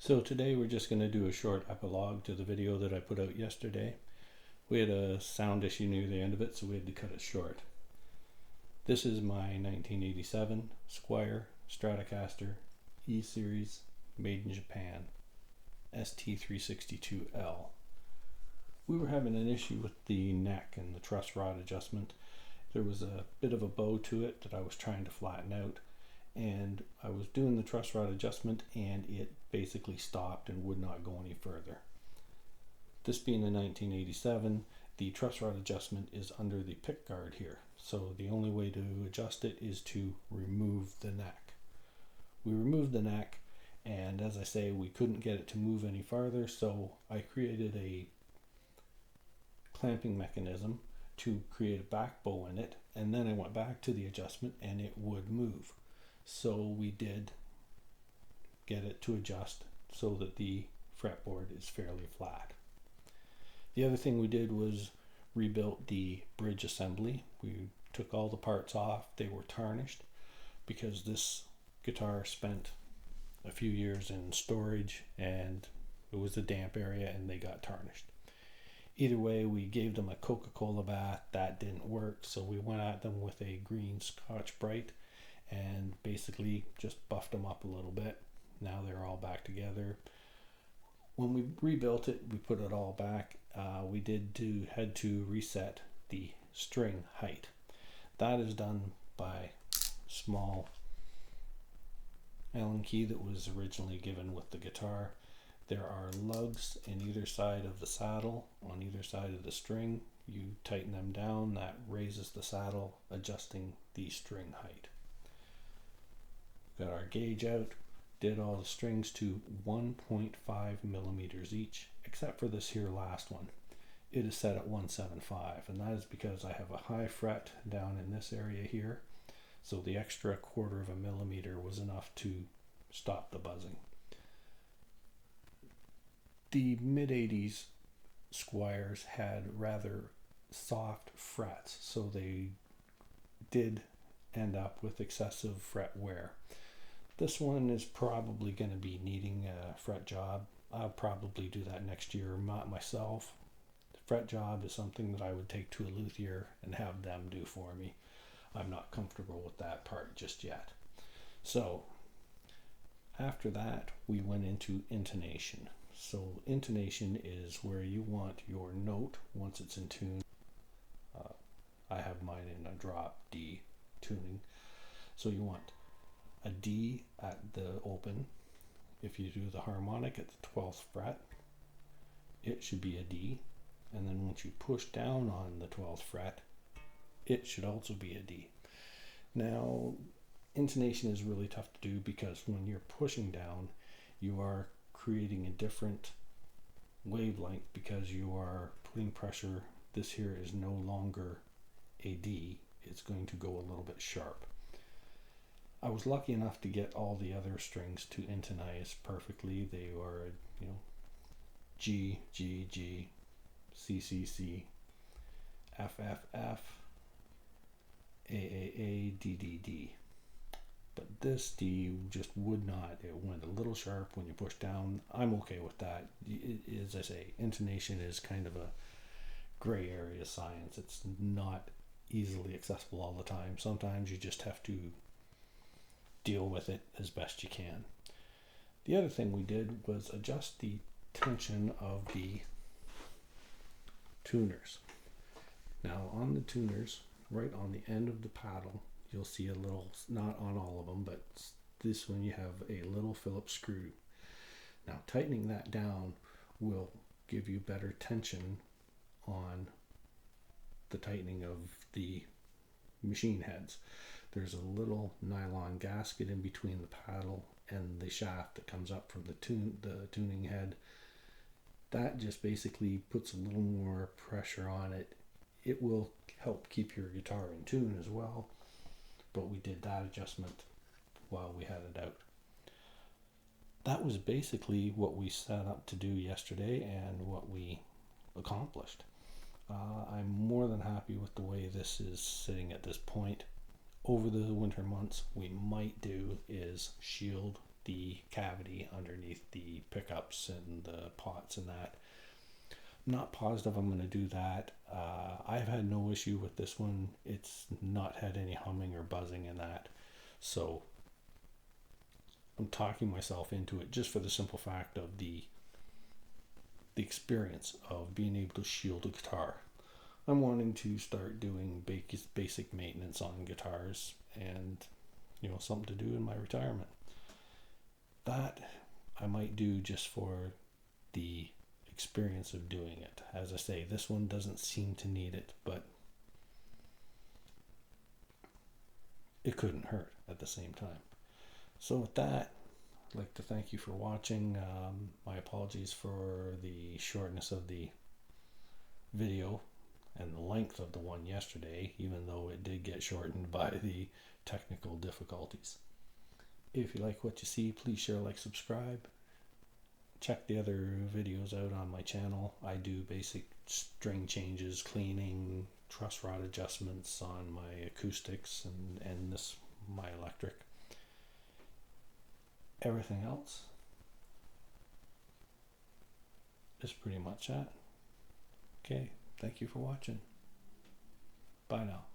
So today we're just going to do a short epilogue to the video that I put out yesterday. We had a sound issue near the end of it, so we had to cut it short. This is my 1987 Squier Stratocaster E-Series made in Japan ST362L. We were having an issue with the neck and the truss rod adjustment. There was a bit of a bow to it that I was trying to flatten out, and I was doing the truss rod adjustment and it basically stopped and would not go any further. This being a 1987, the truss rod adjustment is under the pick guard here, so the only way to adjust it is to remove the neck. We removed the neck, and as I say, we couldn't get it to move any farther, so I created a clamping mechanism to create a back bow in it, and then I went back to the adjustment and it would move. So we did get it to adjust so that the fretboard is fairly flat. The other thing we did was rebuilt the bridge assembly. We took all the parts off. They were tarnished because this guitar spent a few years in storage and it was a damp area and they got tarnished. Either way, we gave them a Coca-Cola bath. That didn't work, so we went at them with a green Scotch-Brite and basically just buffed them up a little bit. Now they're all back together. When we rebuilt it, we put it all back. We had to reset the string height. That is done by small Allen key that was originally given with the guitar. There are lugs in either side of the saddle, on either side of the string. You tighten them down, that raises the saddle, adjusting the string height. Got our gauge out, did all the strings to 1.5 millimeters each, except for this here last one. It is set at 175, and that is because I have a high fret down in this area here, so the extra 1/4 millimeter was enough to stop the buzzing. The mid-80s Squiers had rather soft frets, so they did end up with excessive fret wear. This one is probably going to be needing a fret job. I'll probably do that next year, not myself. The fret job is something that I would take to a luthier and have them do for me. I'm not comfortable with that part just yet. So after that, we went into intonation. So intonation is where you want your note once it's in tune. I have mine in a drop D tuning. So you want a D at the open. If you do the harmonic at the 12th fret, it should be a D. And then once you push down on the 12th fret, it should also be a D. Now, intonation is really tough to do because when you're pushing down, you are creating a different wavelength because you are putting pressure. This here is no longer a D, it's going to go a little bit sharp. I was lucky enough to get all the other strings to intonize perfectly. They were, G, G, G, C, C, C, F, F, F, A, A, A, D, D, D. But this D just would not. It went a little sharp when you push down. I'm okay with that. As I say, intonation is kind of a gray area science. It's not easily accessible all the time. Sometimes you just have to deal with it as best you can. The other thing we did was adjust the tension of the tuners. Now on the tuners, right on the end of the paddle, you'll see a little, not on all of them, but this one you have a little Phillips screw. Now tightening that down will give you better tension on the tightening of the machine heads. There's a little nylon gasket in between the paddle and the shaft that comes up from the tuning head. That just basically puts a little more pressure on it. It will help keep your guitar in tune as well, but we did that adjustment while we had it out. That was basically what we set up to do yesterday and what we accomplished. I'm more than happy with the way this is sitting at this point. Over the winter months, we might do is shield the cavity underneath the pickups and the pots and that. I'm not positive I'm going to do that. I've had no issue with this one. It's not had any humming or buzzing in that. So I'm talking myself into it just for the simple fact of the experience of being able to shield a guitar. I'm wanting to start doing basic maintenance on guitars and, something to do in my retirement. That I might do just for the experience of doing it. As I say, this one doesn't seem to need it, but it couldn't hurt at the same time. So with that, I'd like to thank you for watching. My apologies for the shortness of the video and the length of the one yesterday, even though it did get shortened by the technical difficulties. If you like what you see, please share, like, subscribe. Check the other videos out on my channel. I do basic string changes, cleaning, truss rod adjustments on my acoustics and this my electric. Everything else is pretty much that. Okay, thank you for watching. Bye now.